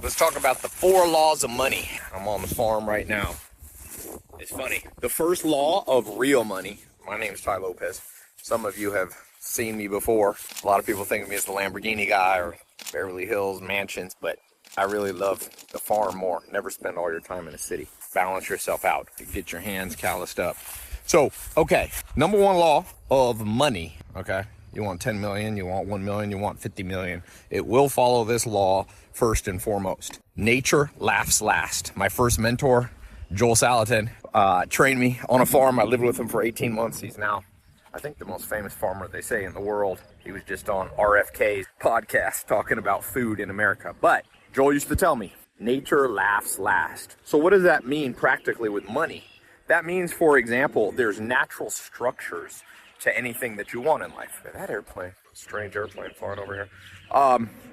Let's talk about the 4 laws of money. I'm on the farm right now. It's funny. The first law of real money. My name is Tai Lopez. Some of you have seen me before. A lot of people think of me as the Lamborghini guy or Beverly Hills mansions, but I really love the farm more. Never spend all your time in a city. Balance yourself out. Get your hands calloused up. So, okay. Number 1 law of money, okay? You want 10 million, you want 1 million, you want 50 million. It will follow this law first and foremost. Nature laughs last. My first mentor, Joel Salatin, trained me on a farm. I lived with him for 18 months. He's now, I think, the most famous farmer, they say, in the world. He was just on RFK's podcast talking about food in America. But Joel used to tell me, nature laughs last. So what does that mean practically with money? That means, for example, there's natural structures to anything that you want in life. That airplane, strange airplane flying over here.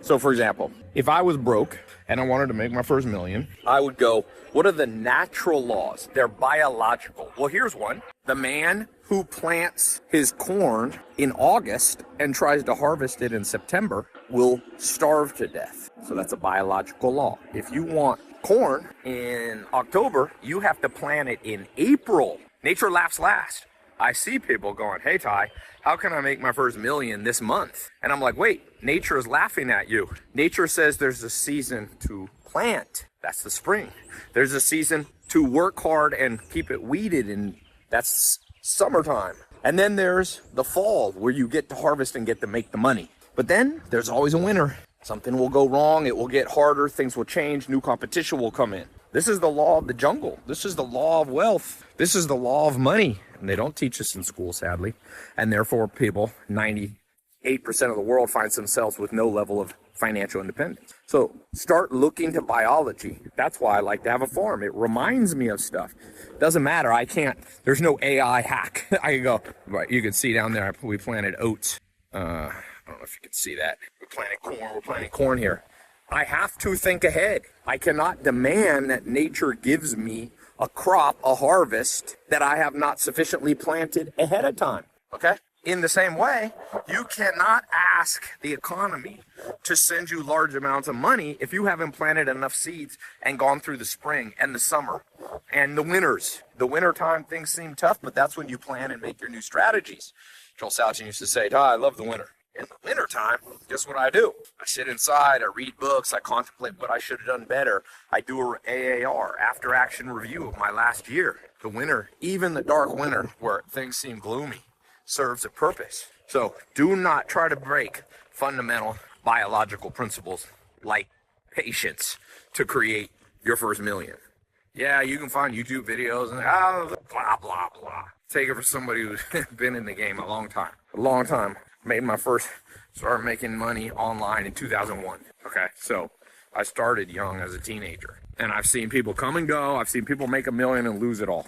So for example, if I was broke and I wanted to make my first million, I would go, what are the natural laws? They're biological. Well, here's one. The man who plants his corn in August and tries to harvest it in September will starve to death. So that's a biological law. If you want corn in October, you have to plant it in April. Nature laughs last. I see people going, hey, Ty, how can I make my first million this month? And I'm like, wait, nature is laughing at you. Nature says there's a season to plant. That's the spring. There's a season to work hard and keep it weeded, and that's summertime. And then there's the fall where you get to harvest and get to make the money. But then there's always a winter. Something will go wrong. It will get harder. Things will change. New competition will come in. This is the law of the jungle. This is the law of wealth. This is the law of money. And they don't teach us in school, sadly. And therefore, people, 98% of the world finds themselves with no level of financial independence. So start looking to biology. That's why I like to have a farm. It reminds me of stuff. Doesn't matter. There's no AI hack. I can go, right, you can see down there, we planted oats. I don't know if you can see that. We're planting corn here. I have to think ahead. I cannot demand that nature gives me a crop, a harvest that I have not sufficiently planted ahead of time. Okay? In the same way, you cannot ask the economy to send you large amounts of money if you haven't planted enough seeds and gone through the spring and the summer and the winters. The wintertime, things seem tough, but that's when you plan and make your new strategies. Joel Salatin used to say, I love the winter. In the wintertime, guess what I do? I sit inside, I read books, I contemplate what I should have done better. I do an AAR, after action review of my last year. The winter, even the dark winter where things seem gloomy, serves a purpose. So do not try to break fundamental biological principles like patience to create your first million. Yeah, you can find YouTube videos and blah, blah, blah. Take it for somebody who's been in the game a long time. Started making money online in 2001. Okay, so I started young as a teenager. And I've seen people come and go. I've seen people make $1 million and lose it all.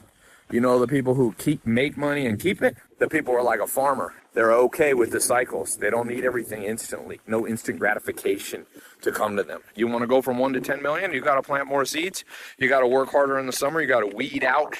You know, the people who make money and keep it, the people are like a farmer. They're okay with the cycles. They don't need everything instantly. No instant gratification to come to them. You want to go from 1 to 10 million, you got to plant more seeds. You got to work harder in the summer. You got to weed out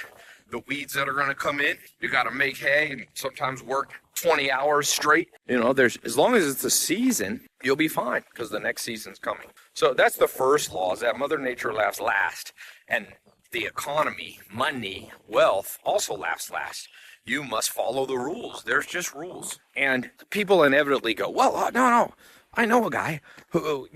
the weeds that are going to come in. You got to make hay and sometimes work 20 hours straight. You know, as long as it's a season, you'll be fine because the next season's coming. So that's the first law, is that Mother Nature laughs last, and the economy, money, wealth also laughs last. You must follow the rules. There's just rules. And people inevitably go, well, no. I know a guy who,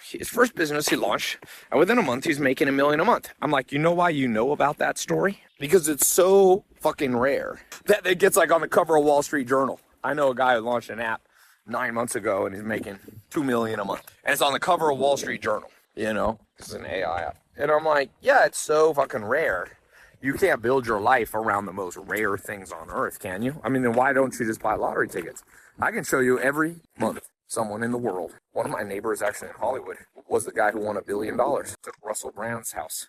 his first business he launched, and within a month he's making $1 million a month. I'm like, you know why you know about that story? Because it's so fucking rare that it gets like on the cover of Wall Street Journal. I know a guy who launched an app 9 months ago and he's making $2 million a month. And it's on the cover of Wall Street Journal, it's an AI app. And I'm like, yeah, it's so fucking rare. You can't build your life around the most rare things on earth, can you? I mean, then why don't you just buy lottery tickets? I can show you every month someone in the world. One of my neighbors actually in Hollywood was the guy who won $1 billion at Russell Brand's house.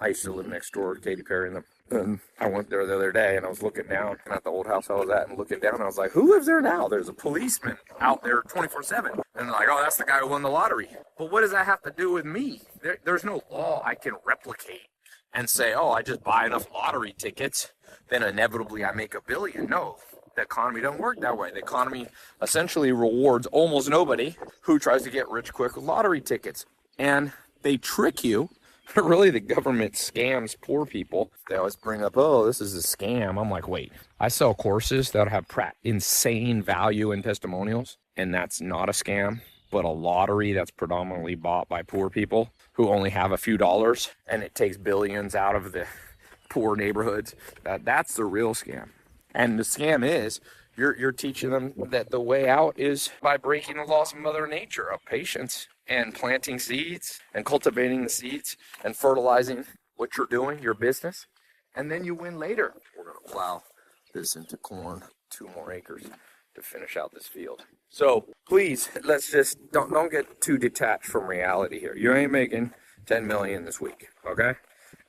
I used to live next door to Katy Perry and them. And I went there the other day and I was looking down at the old house I was at and looking down and I was like, who lives there now? There's a policeman out there 24/7. And they're like, oh, that's the guy who won the lottery. But what does that have to do with me? There's no law I can replicate and say, oh, I just buy enough lottery tickets, then inevitably I make $1 billion. No, the economy doesn't work that way. The economy essentially rewards almost nobody who tries to get rich quick with lottery tickets. And they trick you. Really, the government scams poor people. They always bring up, oh, this is a scam. I'm like, wait, I sell courses that have insane value in testimonials, and that's not a scam, but a lottery that's predominantly bought by poor people who only have a few dollars, and it takes billions out of the poor neighborhoods. That's the real scam. And the scam is, you're teaching them that the way out is by breaking the laws of Mother Nature, of patience, and planting seeds, and cultivating the seeds, and fertilizing what you're doing, your business, and then you win later. We're going to plow this into corn, 2 more acres to finish out this field. So please, let's just don't get too detached from reality here. You ain't making 10 million this week, okay?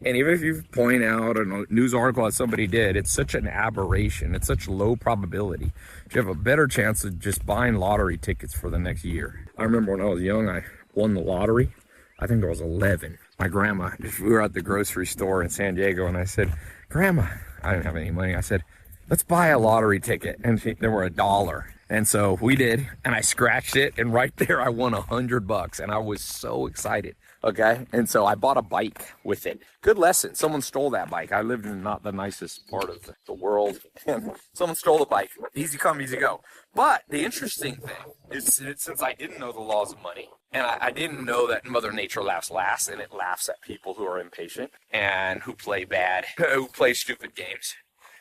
And even if you point out a news article that somebody did, it's such an aberration. It's such low probability. You have a better chance of just buying lottery tickets for the next year. I remember when I was young, I won the lottery. I think I was 11. My grandma, we were at the grocery store in San Diego, and I said, Grandma, I didn't have any money. I said, let's buy a lottery ticket. And there were $1. And so we did, and I scratched it, and right there I won $100, and I was so excited. Okay, and so I bought a bike with it. Good lesson. Someone stole that bike. I lived in not the nicest part of the world, and someone stole the bike. Easy come, easy go. But the interesting thing is, since I didn't know the laws of money, and I didn't know that Mother Nature laughs last, and it laughs at people who are impatient and who play who play stupid games.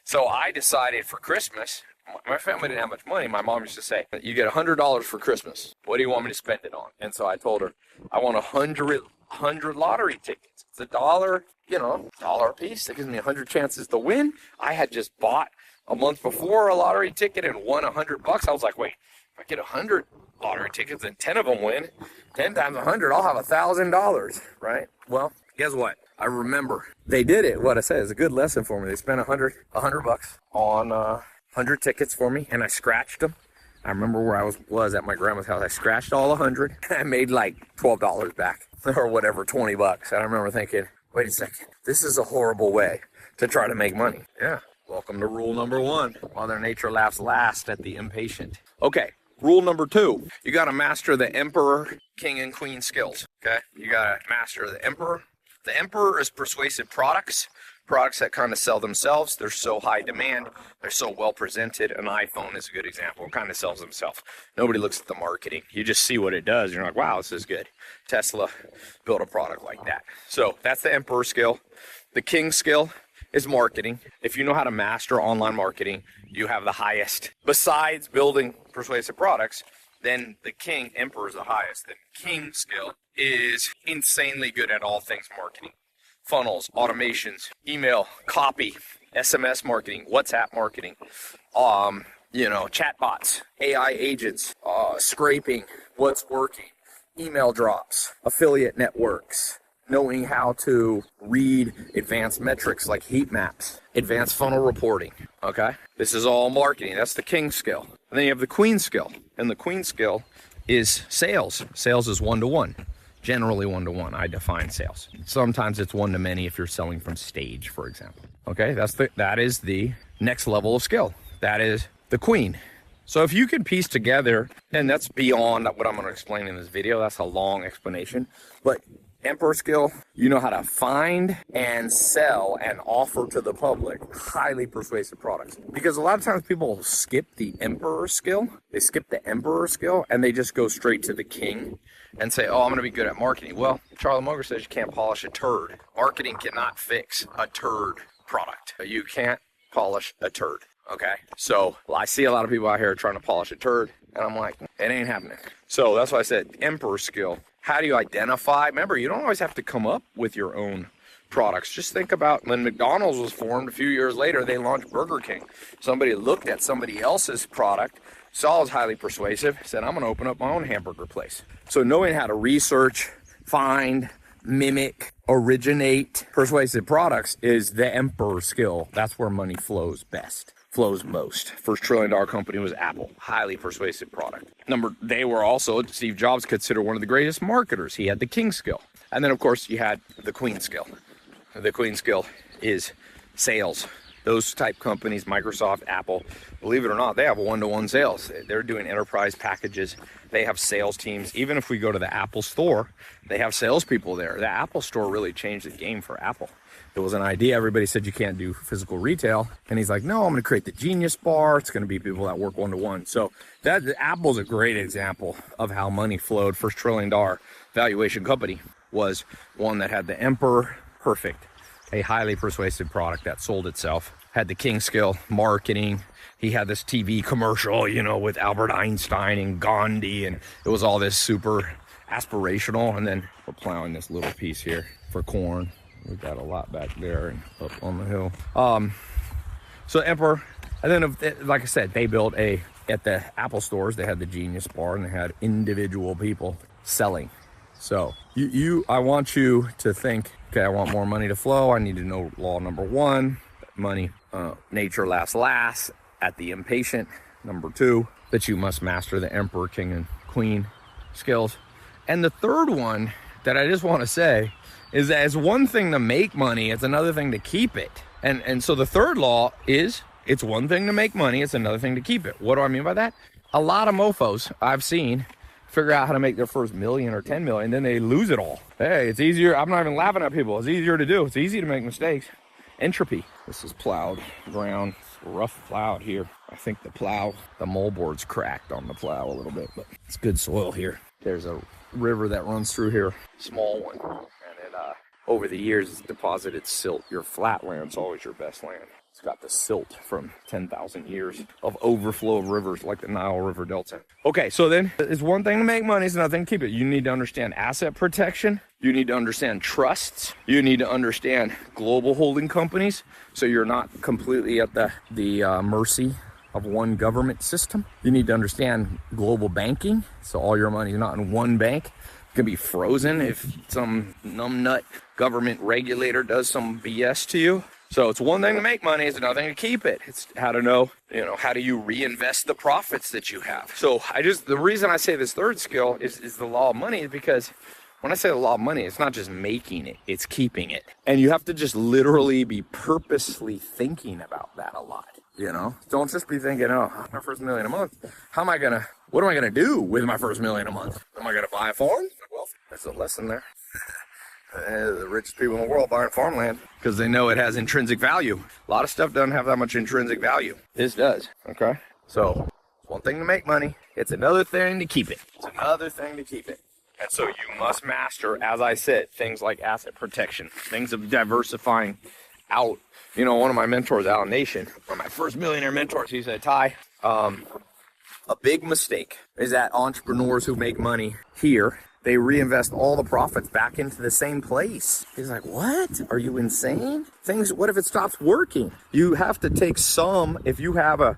So I decided for Christmas, my family didn't have much money. My mom used to say, you get $100 for Christmas. What do you want me to spend it on? And so I told her, I want 100 lottery tickets. It's $1, $1 a piece. That gives me 100 chances to win. I had just bought a month before a lottery ticket and won $100. I was like, wait, if I get 100 lottery tickets and 10 of them win, 10 times 100, I'll have $1,000, right? Well, guess what? I remember they did it. What I said is a good lesson for me. They spent $100 on 100 tickets for me, and I scratched them. I remember where I was at my grandma's house. I scratched all 100. I made like $12 back, or whatever, $20. And I remember thinking, wait a second, this is a horrible way to try to make money. Yeah, welcome to rule number 1. Mother Nature laughs last at the impatient. Okay, rule number 2. You got to master the emperor, king, and queen skills. Okay, you got to master the emperor. The emperor is persuasive products that kind of sell themselves. They're so high demand. They're so well presented. An iPhone is a good example. It kind of sells themselves. Nobody looks at the marketing. You just see what it does. You're like, wow, this is good. Tesla built a product like that. So that's the emperor skill. The king skill is marketing. If you know how to master online marketing, you have the highest. Besides building persuasive products, then the emperor is the highest. The king skill is insanely good at all things marketing. Funnels, automations, email, copy, SMS marketing, WhatsApp marketing, chatbots, AI agents, scraping, what's working, email drops, affiliate networks, knowing how to read advanced metrics like heat maps, advanced funnel reporting, okay? This is all marketing. That's the king skill. And then you have the queen skill. And the queen skill is sales. Sales is 1-to-1. Generally 1-to-1. I define sales. Sometimes it's 1-to-many if you're selling from stage, for example. Okay, that is the next level of skill. That is the queen. So if you can piece together, and that's beyond what I'm going to explain in this video. That's a long explanation. But emperor skill, you know how to find and sell and offer to the public highly persuasive products. Because a lot of times people skip the emperor skill. They skip the emperor skill and they just go straight to the king and say, oh, I'm going to be good at marketing. Well, Charlie Munger says you can't polish a turd. Marketing cannot fix a turd product. You can't polish a turd. Okay, so I see a lot of people out here trying to polish a turd, and I'm like, it ain't happening. So that's why I said emperor skill. How do you identify? Remember, you don't always have to come up with your own products. Just think about when McDonald's was formed a few years later, they launched Burger King. Somebody looked at somebody else's product, saw it was highly persuasive, said, I'm going to open up my own hamburger place. So knowing how to research, find, mimic, originate persuasive products is the emperor skill. That's where money flows best. Flows most. First $1 trillion company was Apple. Highly persuasive product. They were also, Steve Jobs considered one of the greatest marketers. He had the king skill. And then of course you had the queen skill. The queen skill is sales. those type companies, Microsoft, Apple, believe it or not, they have one-to-one sales. They're doing enterprise packages. They have sales teams. Even if we go to the Apple store, they have salespeople there. The Apple store really changed the game for Apple. It was an idea. Everybody said you can't do physical retail. And he's like, no, I'm going to create the Genius Bar. It's going to be people that work one-to-one. So Apple's a great example of how money flowed. First $1 trillion valuation company was one that had the Emperor Perfect, a highly persuasive product that sold itself, had the king skill marketing. He had this TV commercial, you know, with Albert Einstein and Gandhi, and it was all this super aspirational. And then we're plowing this little piece here for corn. We've got a lot back there and up on the hill. So Emperor, and then like I said, they built at the Apple stores, they had the Genius Bar, and they had individual people selling. So I want you to think, okay, I want more money to flow. I need to know law number 1, money, nature lasts last at the impatient. Number 2, that you must master the emperor, king, and queen skills. And the third one that I just want to say is that it's one thing to make money, it's another thing to keep it. And so the third law is, it's one thing to make money, it's another thing to keep it. What do I mean by that? A lot of mofos I've seen figure out how to make their first million or 10 million, then they lose it all. Hey, it's easier. I'm not even laughing at people. It's easier to do. It's easy to make mistakes. Entropy. This is plowed ground. It's rough plowed here. I think the moldboard's cracked on the plow a little bit, but it's good soil here. There's a river that runs through here, small one, and it over the years it's deposited silt. Your flat land's always your best land. It's got the silt from 10,000 years of overflow of rivers like the Nile River Delta. Okay, so then it's one thing to make money, it's another thing to keep it. You need to understand asset protection. You need to understand trusts. You need to understand global holding companies, so you're not completely at the mercy of one government system. You need to understand global banking, so all your money is not in one bank. It can be frozen if some numbnut government regulator does some BS to you. So it's one thing to make money, it's another thing to keep it. It's how to know, how do you reinvest the profits that you have. So the reason I say this third skill is the law of money is because when I say the law of money, it's not just making it, it's keeping it. And you have to just literally be purposely thinking about that a lot, Don't just be thinking, oh, my first $1 million a month. What am I gonna do with my first $1 million a month? Am I gonna buy a farm? Well, there's a lesson there. The richest people in the world buying farmland because they know it has intrinsic value. A lot of stuff doesn't have that much intrinsic value. This does, okay? So, it's one thing to make money. It's another thing to keep it. And so you must master, as I said, things like asset protection, things of diversifying out. One of my mentors, Alan Nation, one of my first millionaire mentors, he said, Tai, a big mistake is that entrepreneurs who make money here, they reinvest all the profits back into the same place. He's like, what? Are you insane? What if it stops working? You have to take some, if you have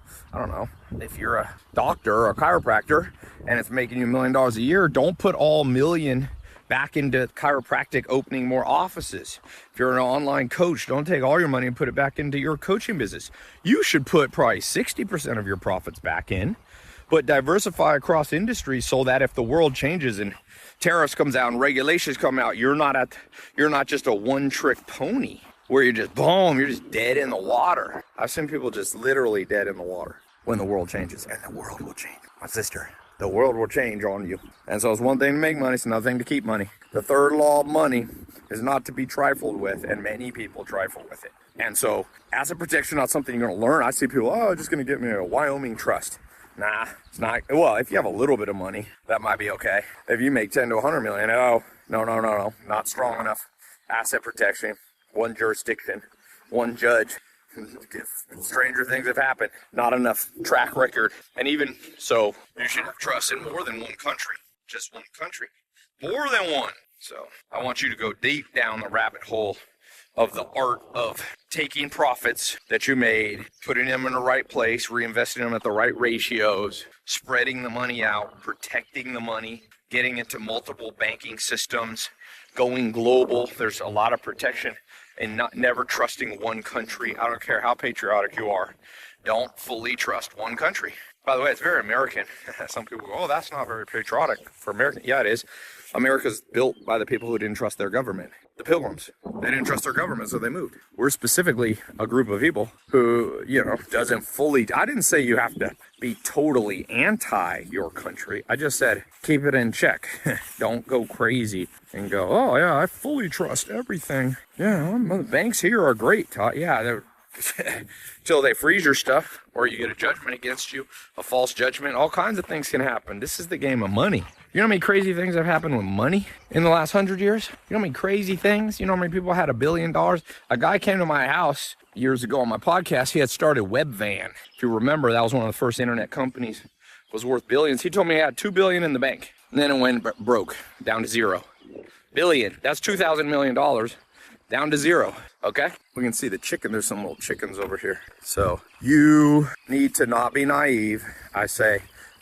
if you're a doctor or a chiropractor and it's making you $1 million a year, don't put all million back into chiropractic opening more offices. If you're an online coach, don't take all your money and put it back into your coaching business. You should put probably 60% of your profits back in, but diversify across industries so that if the world changes and tariffs comes out and regulations come out, you're not just a one-trick pony where you're just dead in the water. I've seen people just literally dead in the water when the world changes, and the world will change. My sister, the world will change on you. And so it's one thing to make money, it's another thing to keep money. The third law of money is not to be trifled with, and many people trifle with it. And so asset protection is not something you're going to learn. I see people, just going to get me a Wyoming trust. Nah, it's not. Well, if you have a little bit of money, that might be okay. If you make 10 to 100 million, no, not strong enough. Asset protection, one jurisdiction, one judge. Stranger things have happened. Not enough track record. And even so, you should have trust in more than one country. Just one country. More than one. So I want you to go deep down the rabbit hole of the art of taking profits that you made, putting them in the right place, reinvesting them at the right ratios, spreading the money out, protecting the money, getting into multiple banking systems, going global. There's a lot of protection and never trusting one country. I don't care how patriotic you are. Don't fully trust one country. By the way, it's very American. Some people go, oh, that's not very patriotic for American. Yeah, it is. America's built by the people who didn't trust their government. The Pilgrims. They didn't trust their government, so they moved. We're specifically a group of people who, you know, doesn't fully... I didn't say you have to be totally anti your country. I just said keep it in check. Don't go crazy and go, oh, yeah, I fully trust everything. Yeah, the banks here are great. Yeah, they're... Till they freeze your stuff, or you get a judgment against you, a false judgment. All kinds of things can happen. This is the game of money. You know how many crazy things have happened with money in the last 100 years? You know how many crazy things? You know how many people had $1 billion? A guy came to my house years ago on my podcast. He had started Webvan. If you remember, that was one of the first internet companies. It was worth billions. He told me he had $2 billion in the bank. And then it went broke, down to zero. Billion, that's $2,000 million. Down to zero, okay? We can see the chicken. There's some little chickens over here. So you need to not be naive. I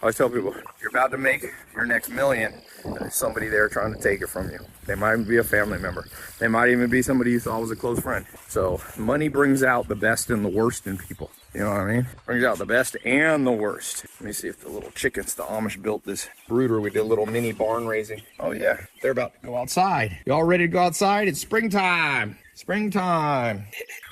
always tell people, you're about to make your next million, and there's somebody there trying to take it from you. They might even be a family member. They might even be somebody you thought was a close friend. So money brings out the best and the worst in people. You know what I mean? Brings out the best and the worst. Let me see if the little chickens, the Amish built this brooder. We did a little mini barn raising. Oh yeah, they're about to go outside. Y'all ready to go outside? It's springtime. Springtime.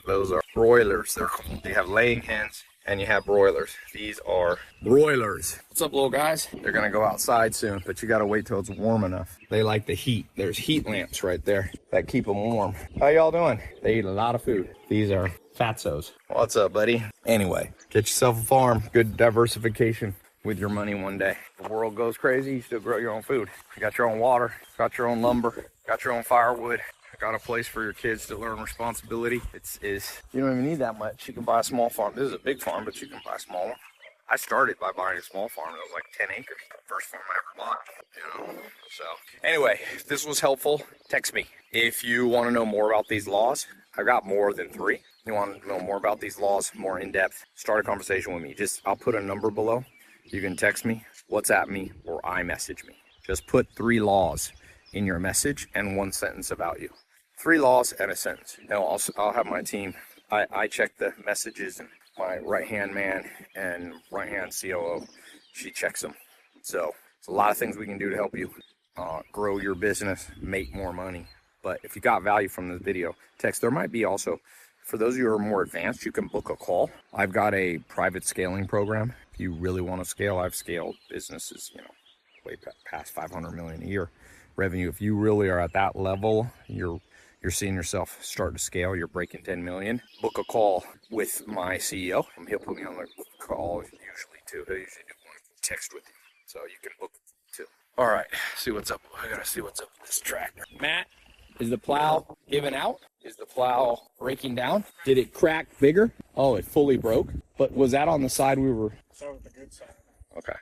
Those are broilers. They have laying hens and you have broilers. These are broilers. What's up, little guys? They're gonna go outside soon, but you gotta wait till it's warm enough. They like the heat. There's heat lamps right there that keep them warm. How y'all doing? They eat a lot of food. These are fatsos. What's up, buddy? Anyway, get yourself a farm. Good diversification with your money one day. The world goes crazy, you still grow your own food. You got your own water, got your own lumber, got your own firewood. Got a place for your kids to learn responsibility. You don't even need that much. You can buy a small farm. This is a big farm, but you can buy a small one. I started by buying a small farm. It was like 10 acres. First farm I ever bought, you know. So anyway, if this was helpful, text me. If you want to know more about these laws, I've got more than 3. You want to know more about these laws, more in depth, start a conversation with me. I'll put a number below. You can text me, WhatsApp me, or iMessage me. Just put 3 laws in your message and 1 sentence about you. 3 laws and a sentence. Now I'll have my team. I check the messages, and my right-hand man and right-hand COO, she checks them. So it's a lot of things we can do to help you grow your business, make more money. But if you got value from this video, text. There might be also, for those of you who are more advanced, you can book a call. I've got a private scaling program. If you really want to scale, I've scaled businesses, you know, way past 500 million a year revenue. If you really are at that level, you're seeing yourself start to scale, you're breaking 10 million, book a call with my CEO. He'll put me on the call usually too. He'll usually do one text with you. So you can book too. All right, see what's up. I gotta see what's up with this tractor. Matt, is the plow giving out? Is the plow breaking down? Did it crack bigger? Oh, it fully broke. But was that on the side we were? So the good side. Okay.